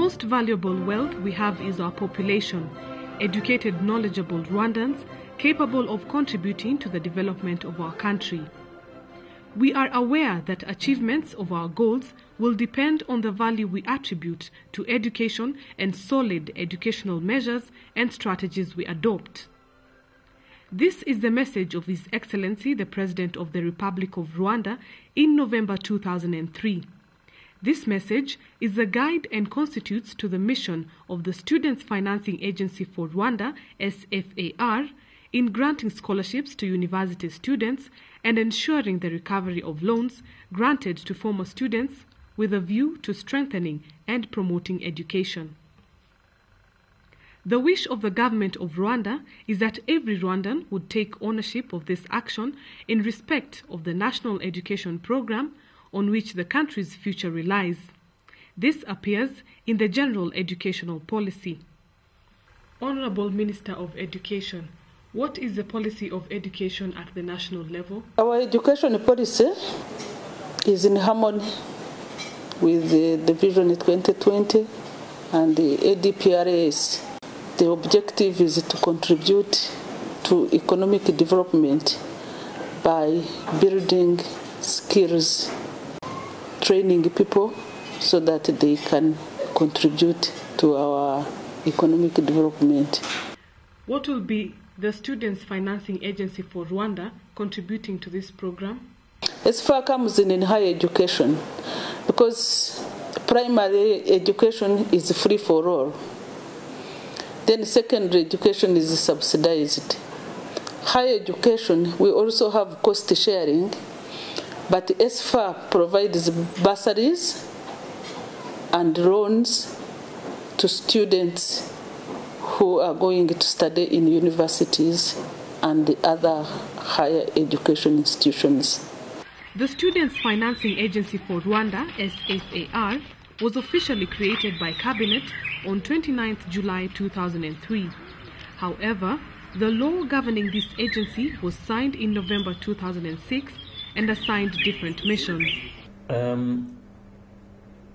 most valuable wealth we have is our population, educated, knowledgeable Rwandans capable of contributing to the development of our country. We are aware that achievements of our goals will depend on the value we attribute to education and solid educational measures and strategies we adopt. This is the message of His Excellency the President of the Republic of Rwanda in November 2003. This message is a guide and constitutes to the mission of the Students Financing Agency for Rwanda, SFAR, in granting scholarships to university students and ensuring the recovery of loans granted to former students with a view to strengthening and promoting education. The wish of the government of Rwanda is that every Rwandan would take ownership of this action in respect of the national education program on which the country's future relies. This appears in the General Educational Policy. Honorable Minister of Education, what is the policy of education at the national level? Our education policy is in harmony with the Vision 2020 and the ADPRAS. The objective is to contribute to economic development by building skills, training people so that they can contribute to our economic development. What will be the Students Financing Agency for Rwanda contributing to this program? SFAR comes in higher education because primary education is free for all. Then secondary education is subsidized. Higher education, we also have cost sharing, but SFAR provides bursaries and loans to students who are going to study in universities and the other higher education institutions. The Students Financing Agency for Rwanda, SFAR, was officially created by Cabinet on 29 July 2003. However, the law governing this agency was signed in November 2006 and assigned different missions. The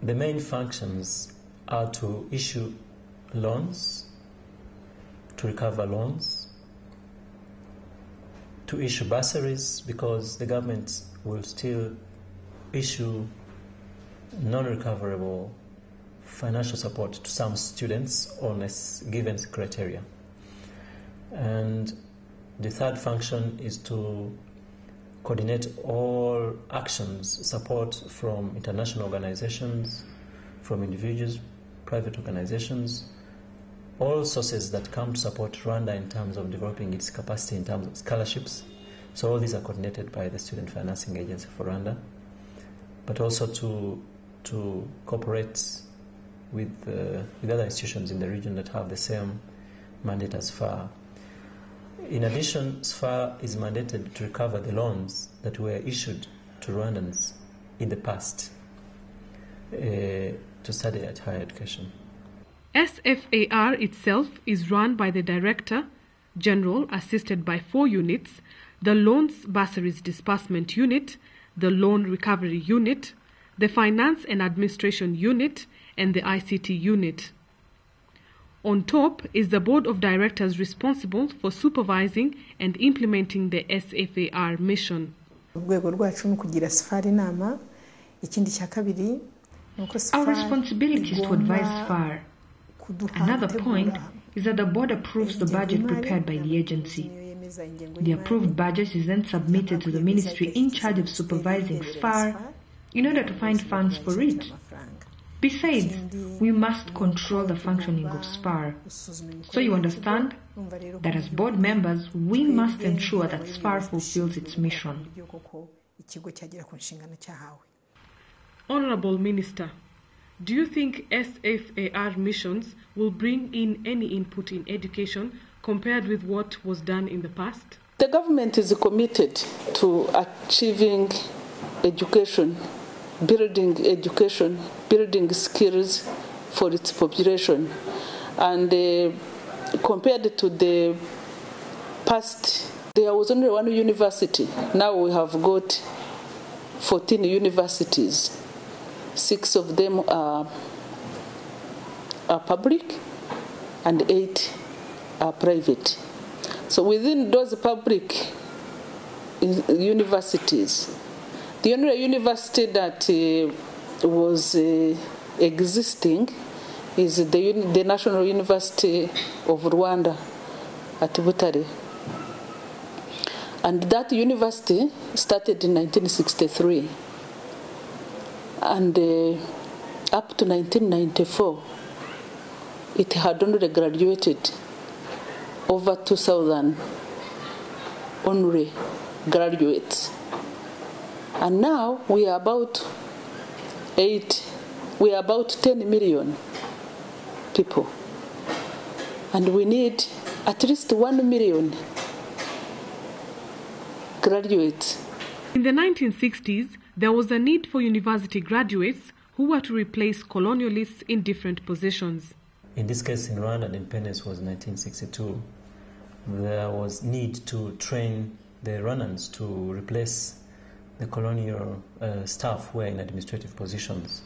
main functions are to issue loans, to recover loans, to issue bursaries, because the government will still issue non-recoverable financial support to some students on a given criteria. And the third function is to coordinate all actions, support from international organizations, from individuals, private organizations, all sources that come to support Rwanda in terms of developing its capacity in terms of scholarships. So all these are coordinated by the Student Financing Agency for Rwanda, but also to cooperate with other institutions in the region that have the same mandate as SFAR. In addition, SFAR is mandated to recover the loans that were issued to Rwandans in the past to study at higher education. SFAR itself is run by the Director General, assisted by 4 units: the Loans Bursaries Disbursement Unit, the Loan Recovery Unit, the Finance and Administration Unit, and the ICT Unit. On top is the Board of Directors responsible for supervising and implementing the SFAR mission. Our responsibility is to advise SFAR. Another point is that the board approves the budget prepared by the agency. The approved budget is then submitted to the ministry in charge of supervising SFAR in order to find funds for it. Besides, we must control the functioning of SFAR. So you understand that as board members, we must ensure that SFAR fulfills its mission. Honorable Minister, do you think SFAR missions will bring in any input in education compared with what was done in the past? The government is committed to achieving education, building skills for its population. And compared to the past, there was only one university. Now we have got 14 universities. 6 of them are are public and 8 are private. So within those public universities, the only university that was existing is the National University of Rwanda at Butare. And that university started in 1963. And up to 1994, it had only graduated over 2,000 only graduates. And now we are about 10 million people. And we need at least 1 million graduates. In the 1960s, there was a need for university graduates who were to replace colonialists in different positions. In this case, in Rwanda, the independence was 1962. There was need to train the Rwandans to replace the colonial staff who were in administrative positions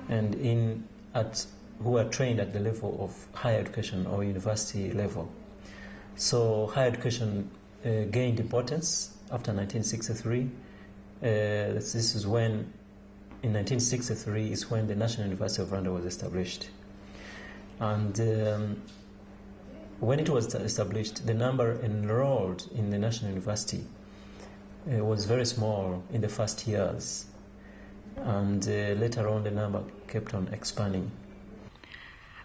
and who were trained at the level of higher education or university level. So higher education gained importance after 1963. This is when, in 1963, is when the National University of Rwanda was established. And when it was established, the number enrolled in the National University was very small in the first years. And later on, the number kept on expanding.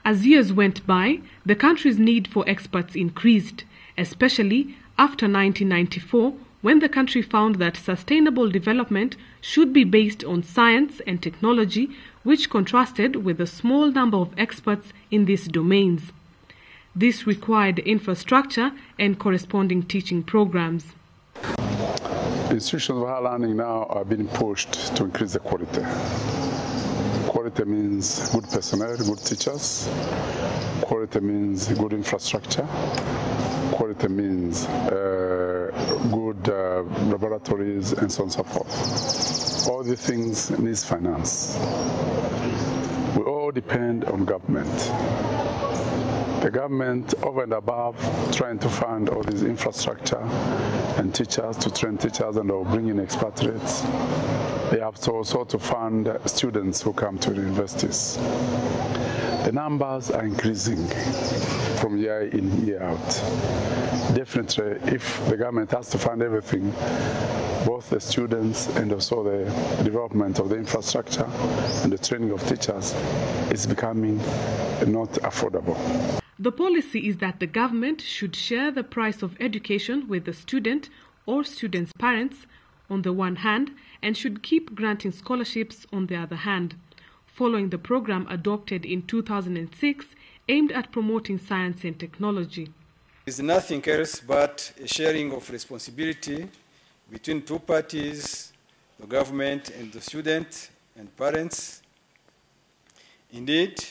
As years went by, the country's need for experts increased, especially after 1994, when the country found that sustainable development should be based on science and technology, which contrasted with the small number of experts in these domains. This required infrastructure and corresponding teaching programs. Institutions of higher learning now are being pushed to increase the quality. Quality means good personnel, good teachers. Quality means good infrastructure. Quality means good laboratories and so on and so forth. All these things need finance. We all depend on government. The government, over and above, trying to fund all this infrastructure and teachers, to train teachers and bring in expatriates. They have to also to fund students who come to the universities. The numbers are increasing from year in, year out. Definitely, if the government has to fund everything, both the students and also the development of the infrastructure and the training of teachers is becoming not affordable. The policy is that the government should share the price of education with the student or student's parents on the one hand and should keep granting scholarships on the other hand, following the program adopted in 2006 aimed at promoting science and technology. It is nothing else but a sharing of responsibility between two parties, the government and the student and parents. Indeed,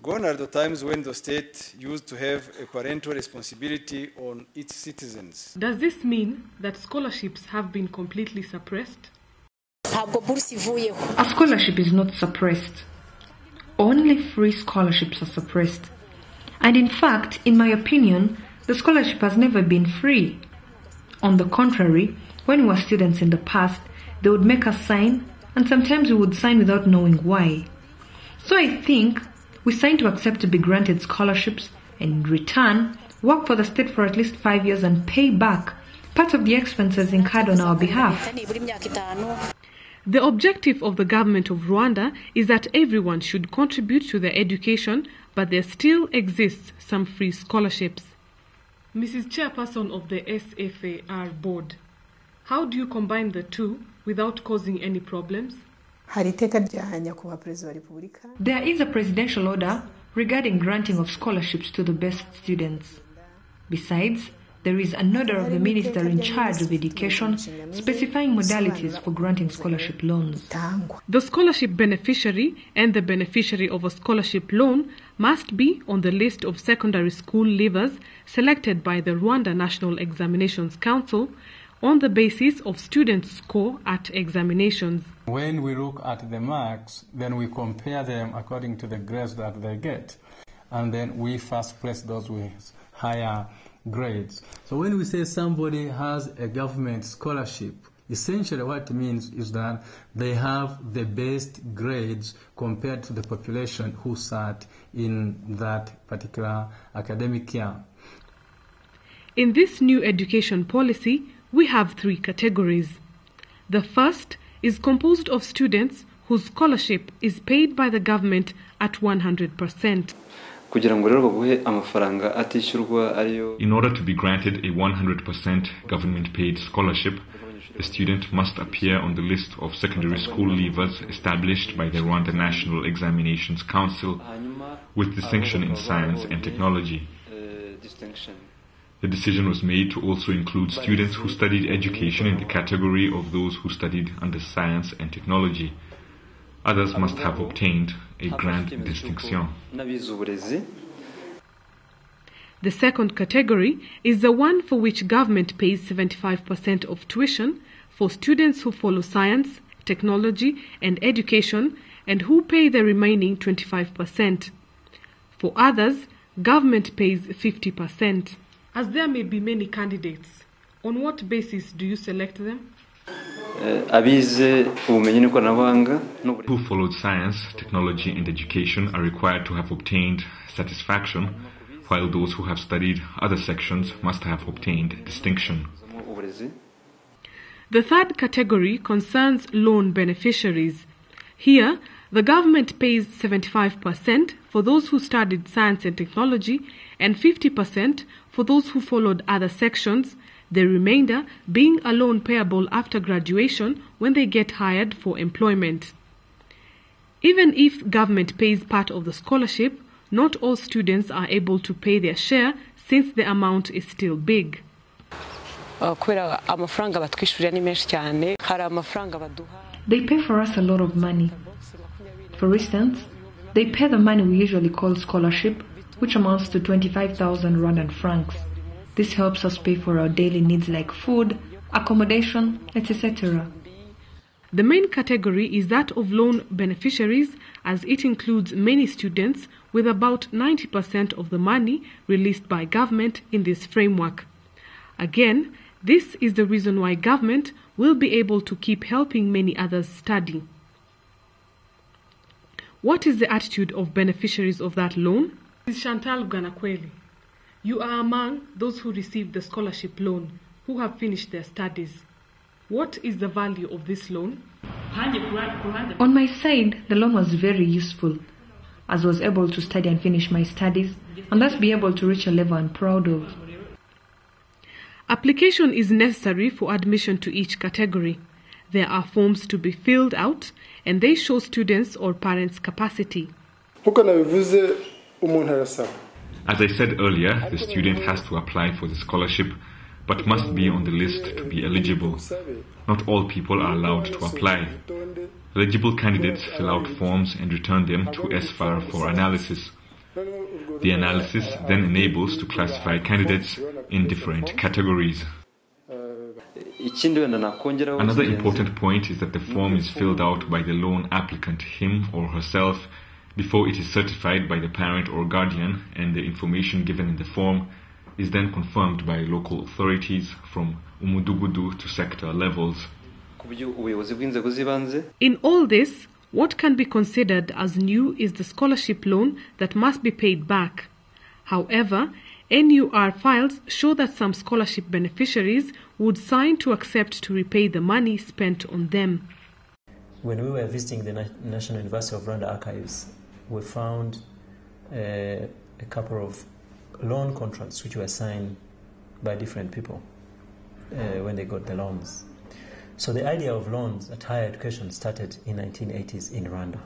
gone are the times when the state used to have a parental responsibility on its citizens. Does this mean that scholarships have been completely suppressed? A scholarship is not suppressed. Only free scholarships are suppressed. And in fact, in my opinion, the scholarship has never been free. On the contrary, when we were students in the past, they would make us sign, and sometimes we would sign without knowing why. So I think we signed to accept to be granted scholarships and in return work for the state for at least 5 years and pay back part of the expenses incurred on our behalf. The objective of the government of Rwanda is that everyone should contribute to their education, but there still exists some free scholarships. Mrs. Chairperson of the SFAR board, how do you combine the two without causing any problems? There is a presidential order regarding granting of scholarships to the best students. Besides, there is an order of the minister in charge of education specifying modalities for granting scholarship loans. The scholarship beneficiary and the beneficiary of a scholarship loan must be on the list of secondary school leavers selected by the Rwanda National Examinations Council on the basis of students' score at examinations. When we look at the marks, then we compare them according to the grades that they get. and then we first place those with higher grades. So when we say somebody has a government scholarship, essentially what it means is that they have the best grades compared to the population who sat in that particular academic year. In this new education policy, we have 3 categories. The first is composed of students whose scholarship is paid by the government at 100%. In order to be granted a 100% government-paid scholarship, the student must appear on the list of secondary school leavers established by the Rwanda National Examinations Council with distinction in science and technology. The decision was made to also include students who studied education in the category of those who studied under science and technology. Others must have obtained a grande distinction. The second category is the one for which government pays 75% of tuition for students who follow science, technology and education and who pay the remaining 25%. For others, government pays 50%. As there may be many candidates, on what basis do you select them? Who followed science, technology and education are required to have obtained satisfaction, while those who have studied other sections must have obtained distinction. The third category concerns loan beneficiaries. Here, the government pays 75% for those who studied science and technology and 50% for those who followed other sections, the remainder being a loan payable after graduation when they get hired for employment. Even if government pays part of the scholarship, not all students are able to pay their share since the amount is still big. They pay for us a lot of money. For instance, they pay the money we usually call scholarship, which amounts to 25,000 Rwandan francs. This helps us pay for our daily needs like food, accommodation, etc. The main category is that of loan beneficiaries, as it includes many students, with about 90% of the money released by government in this framework. Again, this is the reason why government will be able to keep helping many others study. What is the attitude of beneficiaries of that loan? Chantal Ganakweli, you are among those who received the scholarship loan, who have finished their studies. What is the value of this loan? On my side, the loan was very useful, as I was able to study and finish my studies, and thus be able to reach a level I'm proud of. Application is necessary for admission to each category. There are forms to be filled out, and they show students' or parents' capacity. As I said earlier, the student has to apply for the scholarship, but must be on the list to be eligible. Not all people are allowed to apply. Eligible candidates fill out forms and return them to SFAR for analysis. The analysis then enables to classify candidates in different categories. Another important point is that the form is filled out by the loan applicant, him or herself, before it is certified by the parent or guardian, and the information given in the form is then confirmed by local authorities from umudugudu to sector levels. In all this, what can be considered as new is the scholarship loan that must be paid back. However, NUR files show that some scholarship beneficiaries would sign to accept to repay the money spent on them. When we were visiting the National University of Rwanda archives, we found a couple of loan contracts which were signed by different people when they got the loans. So the idea of loans at higher education started in 1980s in Rwanda.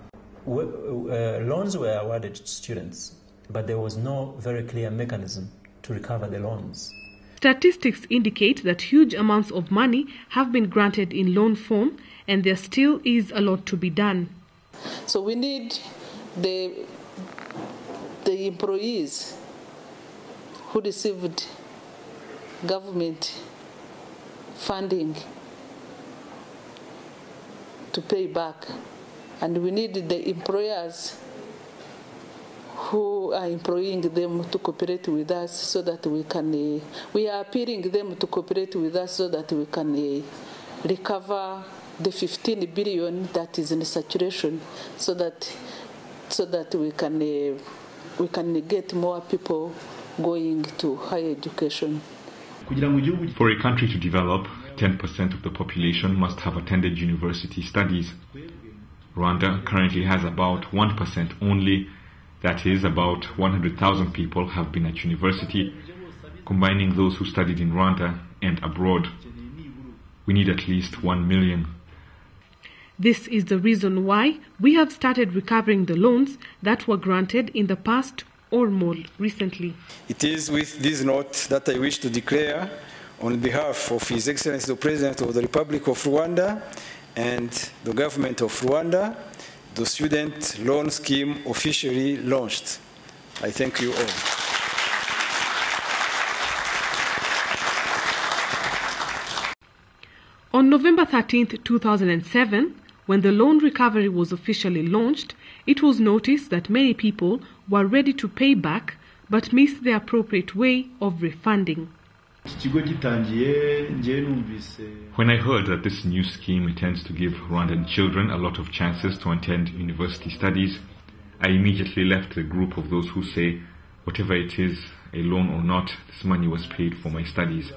Loans were awarded to students, but there was no very clear mechanism to recover the loans. Statistics indicate that huge amounts of money have been granted in loan form, and there still is a lot to be done. So we need the employees who received government funding to pay back, and we need the employers who are employing them to cooperate with us so that we are appealing them to cooperate with us so that we can recover the 15 billion that is in saturation so that we can get more people going to higher education. For a country to develop, 10% of the population must have attended university studies. Rwanda currently has about 1% only. That is, about 100,000 people have been at university, combining those who studied in Rwanda and abroad. We need at least 1 million. This is the reason why we have started recovering the loans that were granted in the past or more recently. It is with this note that I wish to declare, on behalf of His Excellency the President of the Republic of Rwanda and the government of Rwanda, the student loan scheme officially launched. I thank you all. On November 13, 2007, when the loan recovery was officially launched, it was noticed that many people were ready to pay back but missed the appropriate way of refunding. When I heard that this new scheme intends to give Rwandan children a lot of chances to attend university studies, I immediately left the group of those who say, whatever it is, a loan or not, this money was paid for my studies.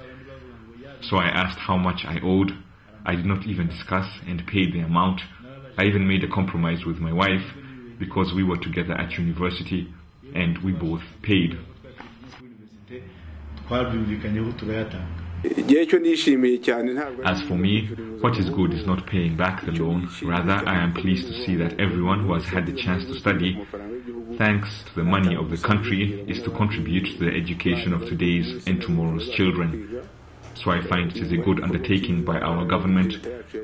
So I asked how much I owed. I did not even discuss and paid the amount. I even made a compromise with my wife because we were together at university and we both paid. As for me, what is good is not paying back the loan. Rather, I am pleased to see that everyone who has had the chance to study, thanks to the money of the country, is to contribute to the education of today's and tomorrow's children. So I find it is a good undertaking by our government,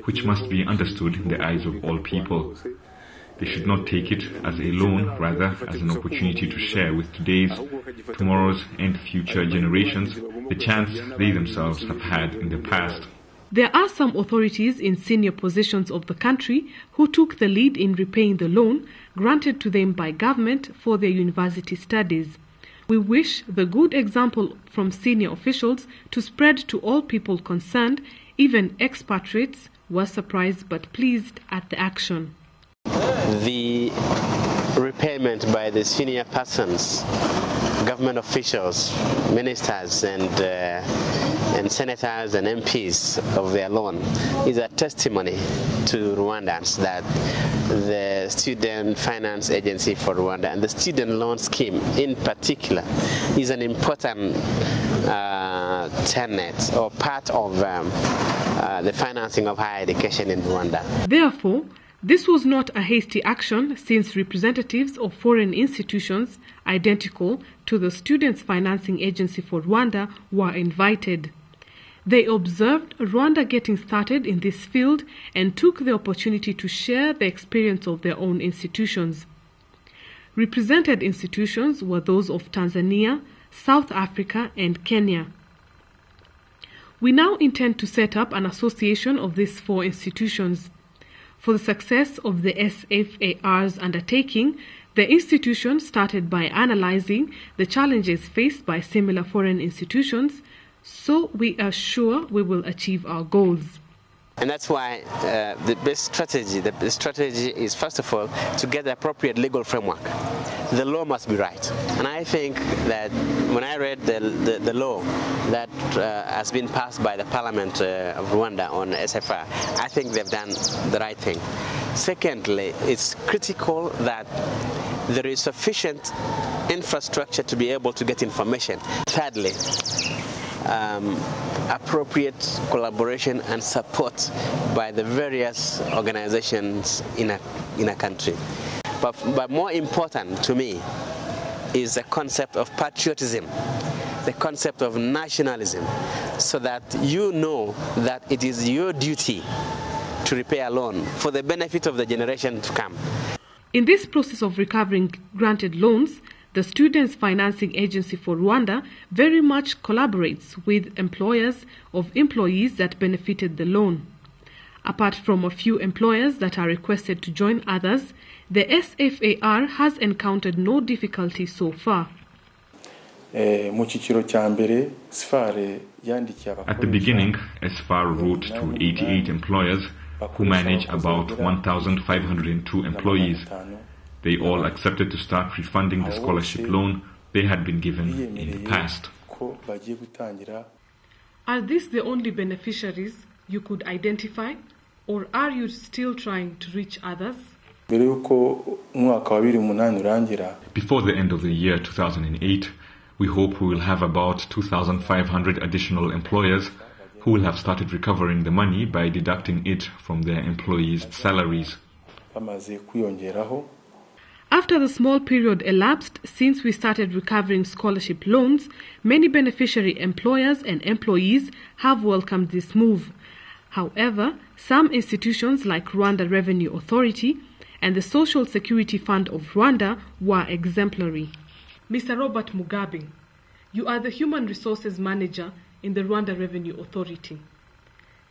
which must be understood in the eyes of all people. They should not take it as a loan, rather as an opportunity to share with today's, tomorrow's and future generations the chance they themselves have had in the past. There are some authorities in senior positions of the country who took the lead in repaying the loan granted to them by government for their university studies. We wish the good example from senior officials to spread to all people concerned. Even expatriates were surprised but pleased at the action. The repayment by the senior persons, government officials, ministers and senators and MPs of their loan is a testimony to Rwandans that the Student Finance Agency for Rwanda and the student loan scheme in particular is an important tenet or part of the financing of higher education in Rwanda. Therefore, this was not a hasty action, since representatives of foreign institutions identical to the Students Financing Agency for Rwanda were invited. They observed Rwanda getting started in this field and took the opportunity to share the experience of their own institutions. Represented institutions were those of Tanzania, South Africa, and Kenya. We now intend to set up an association of these four institutions. For the success of the SFAR's undertaking, the institution started by analyzing the challenges faced by similar foreign institutions, so we are sure we will achieve our goals. And that's why the best strategy, the strategy is, first of all, to get the appropriate legal framework. The law must be right. And I think that when I read the law that has been passed by the Parliament of Rwanda on SFAR, I think they've done the right thing. Secondly, it's critical that there is sufficient infrastructure to be able to get information. Thirdly, appropriate collaboration and support by the various organizations in a country. But more important to me is the concept of patriotism, the concept of nationalism, so that you know that it is your duty to repay a loan for the benefit of the generation to come. In this process of recovering granted loans, the Students Financing Agency for Rwanda very much collaborates with employers of employees that benefited the loan. Apart from a few employers that are requested to join others, the SFAR has encountered no difficulty so far. At the beginning, SFAR wrote to 88 employers who manage about 1,502 employees. They all accepted to start refunding the scholarship loan they had been given in the past. Are these the only beneficiaries you could identify, or are you still trying to reach others? Before the end of the year 2008, we hope we will have about 2,500 additional employers who will have started recovering the money by deducting it from their employees' salaries. After the small period elapsed since we started recovering scholarship loans, many beneficiary employers and employees have welcomed this move. However, some institutions like Rwanda Revenue Authority and the Social Security Fund of Rwanda were exemplary. Mr. Robert Mugabe, you are the Human Resources Manager in the Rwanda Revenue Authority.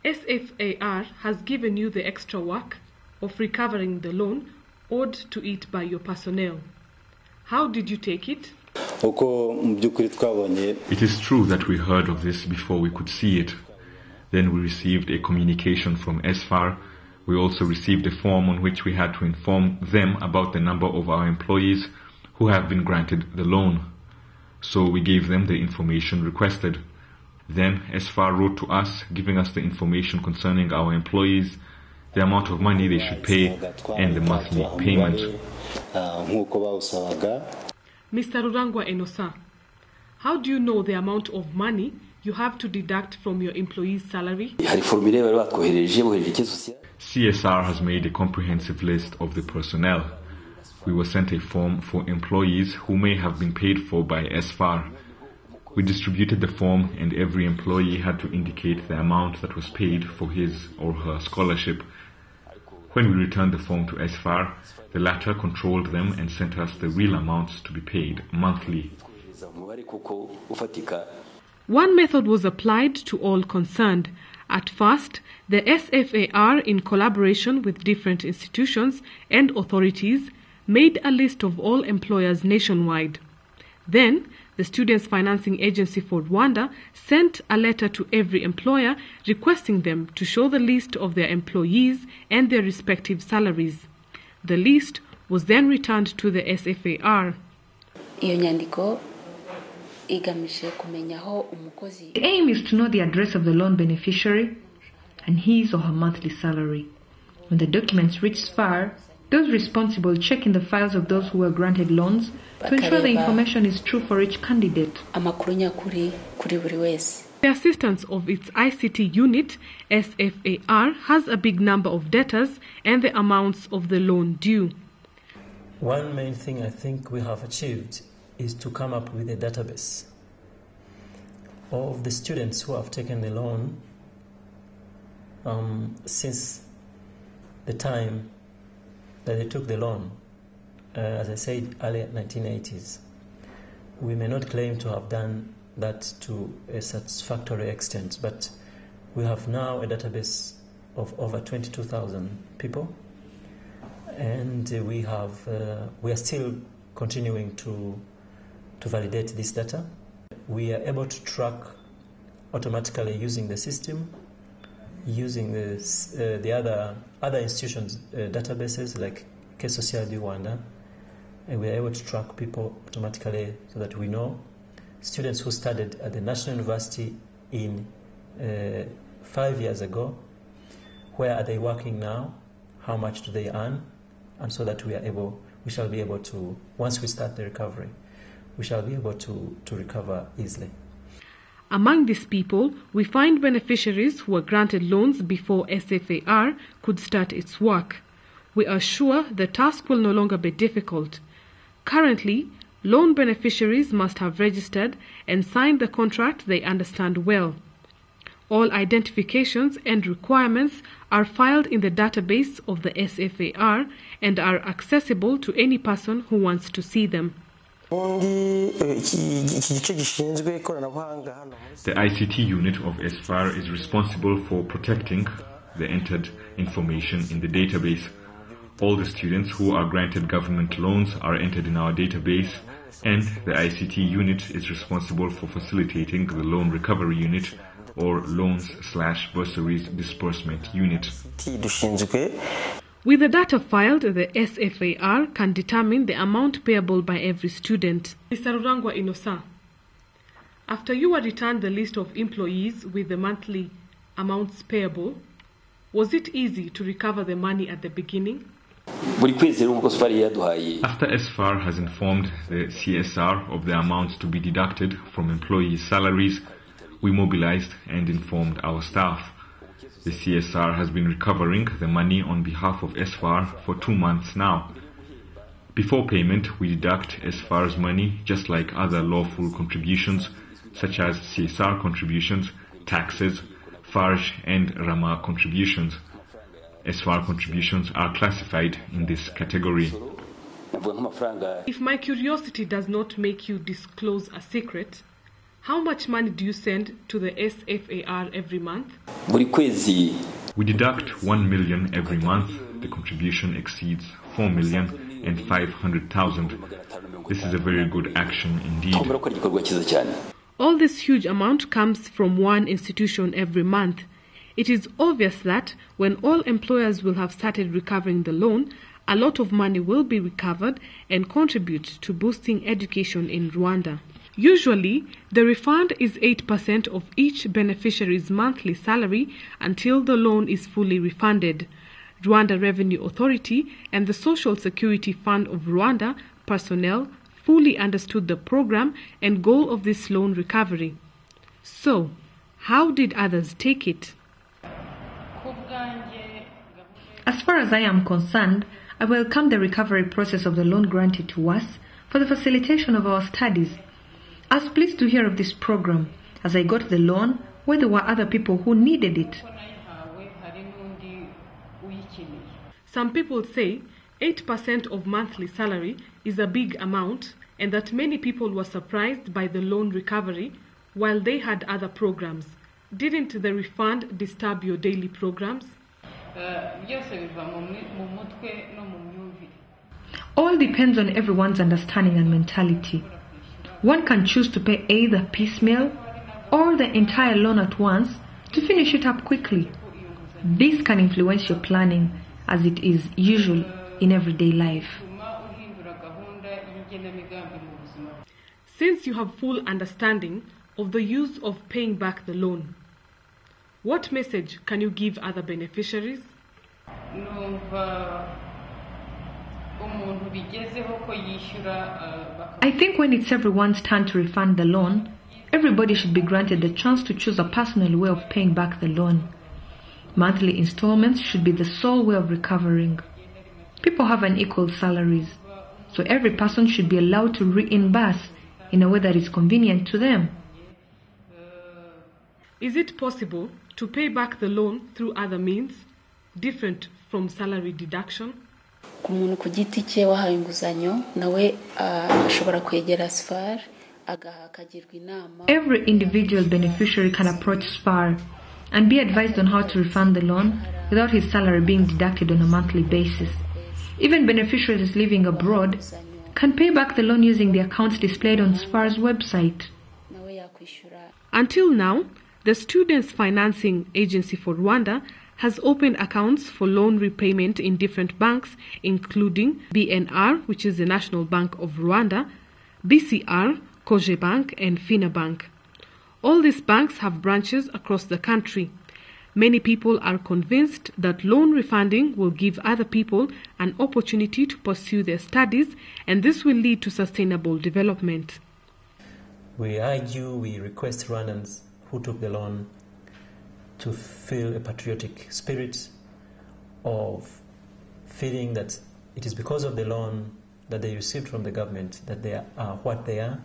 SFAR has given you the extra work of recovering the loan owed to it by your personnel. How did you take it? It is true that we heard of this before we could see it. Then we received a communication from SFAR. We also received a form on which we had to inform them about the number of our employees who have been granted the loan. So we gave them the information requested. Then SFAR wrote to us, giving us the information concerning our employees, the amount of money they should pay, and the monthly payment. Mr. Rurangwa Enosa, how do you know the amount of money you have to deduct from your employee's salary? CSR has made a comprehensive list of the personnel. We were sent a form for employees who may have been paid for by SFAR. We distributed the form, and every employee had to indicate the amount that was paid for his or her scholarship. When we returned the form to SFAR, the latter controlled them and sent us the real amounts to be paid monthly. One method was applied to all concerned. At first, the SFAR, in collaboration with different institutions and authorities, made a list of all employers nationwide. Then, the Students Financing Agency for Rwanda sent a letter to every employer requesting them to show the list of their employees and their respective salaries. The list was then returned to the SFAR. The aim is to know the address of the loan beneficiary and his or her monthly salary. When the documents reach SFAR, those responsible check in the files of those who were granted loans to ensure the information is true for each candidate. The assistance of its ICT unit, SFAR, has a big number of debtors and the amounts of the loan due. One main thing I think we have achieved is to come up with a database of the students who have taken the loan since the time that they took the loan, as I said, early 1980s. We may not claim to have done that to a satisfactory extent, but we have now a database of over 22,000 people, and we are still continuing to validate this data. We are able to track automatically using the system, using the other institutions' databases like Caisse Sociale du Rwanda, and we are able to track people automatically so that we know students who studied at the National University in 5 years ago, where are they working now, how much do they earn, and so that we shall be able to, once we start the recovery, we shall be able to recover easily. Among these people, we find beneficiaries who were granted loans before SFAR could start its work. We are sure the task will no longer be difficult. Currently, loan beneficiaries must have registered and signed the contract they understand well. All identifications and requirements are filed in the database of the SFAR and are accessible to any person who wants to see them. The ICT unit of SFAR is responsible for protecting the entered information in the database. All the students who are granted government loans are entered in our database, and the ICT unit is responsible for facilitating the loan recovery unit or loans/bursaries disbursement unit. With the data filed, the SFAR can determine the amount payable by every student. Mr. Rurangwa Inosa, after you were returned the list of employees with the monthly amounts payable, was it easy to recover the money at the beginning? After SFAR has informed the CSR of the amounts to be deducted from employees' salaries, we mobilized and informed our staff. The CSR has been recovering the money on behalf of SFAR for 2 months now. Before payment, we deduct SFAR's money just like other lawful contributions, such as CSR contributions, taxes, FARJ and Rama contributions. SFAR contributions are classified in this category. If my curiosity does not make you disclose a secret, how much money do you send to the SFAR every month? We deduct 1 million every month. The contribution exceeds 4,500,000. This is a very good action indeed. All this huge amount comes from one institution every month. It is obvious that when all employers will have started recovering the loan, a lot of money will be recovered and contribute to boosting education in Rwanda. Usually, the refund is 8% of each beneficiary's monthly salary until the loan is fully refunded. Rwanda Revenue Authority and the Social Security Fund of Rwanda personnel fully understood the program and goal of this loan recovery. So, how did others take it? As far as I am concerned, I welcome the recovery process of the loan granted to us for the facilitation of our studies. I was pleased to hear of this program as I got the loan where there were other people who needed it. Some people say 8% of monthly salary is a big amount and that many people were surprised by the loan recovery while they had other programs. Didn't the refund disturb your daily programs? All depends on everyone's understanding and mentality. One can choose to pay either piecemeal or the entire loan at once to finish it up quickly. This can influence your planning as it is usual in everyday life. Since you have full understanding of the use of paying back the loan, what message can you give other beneficiaries? I think when it's everyone's turn to refund the loan, everybody should be granted the chance to choose a personal way of paying back the loan. Monthly installments should be the sole way of recovering. People have unequal salaries, so every person should be allowed to reimburse in a way that is convenient to them. Is it possible to pay back the loan through other means, different from salary deduction? Umuntu ku giti cye wahaye inguzanyo nawe ashobora kwegera SFAR akagirwa inama. Every individual beneficiary can approach SFAR and be advised on how to refund the loan without his salary being deducted on a monthly basis. Even beneficiaries living abroad can pay back the loan using the accounts displayed on SFAR's website. Until now, the Students Financing Agency for Rwanda has opened accounts for loan repayment in different banks, including BNR, which is the National Bank of Rwanda, BCR, Cogebanque, and Finabank. All these banks have branches across the country. Many people are convinced that loan refunding will give other people an opportunity to pursue their studies, and this will lead to sustainable development. We request Rwandans who took the loan to feel a patriotic spirit of feeling that it is because of the loan that they received from the government that they are what they are,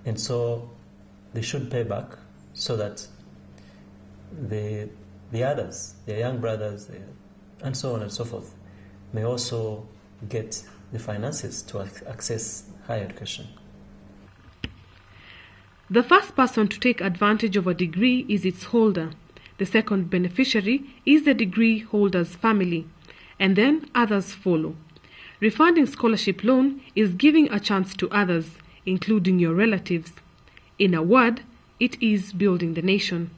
and so they should pay back so that the others, their young brothers, and so on and so forth, may also get the finances to access higher education. The first person to take advantage of a degree is its holder. The second beneficiary is the degree holder's family, and then others follow. Refunding scholarship loan is giving a chance to others, including your relatives. In a word, it is building the nation.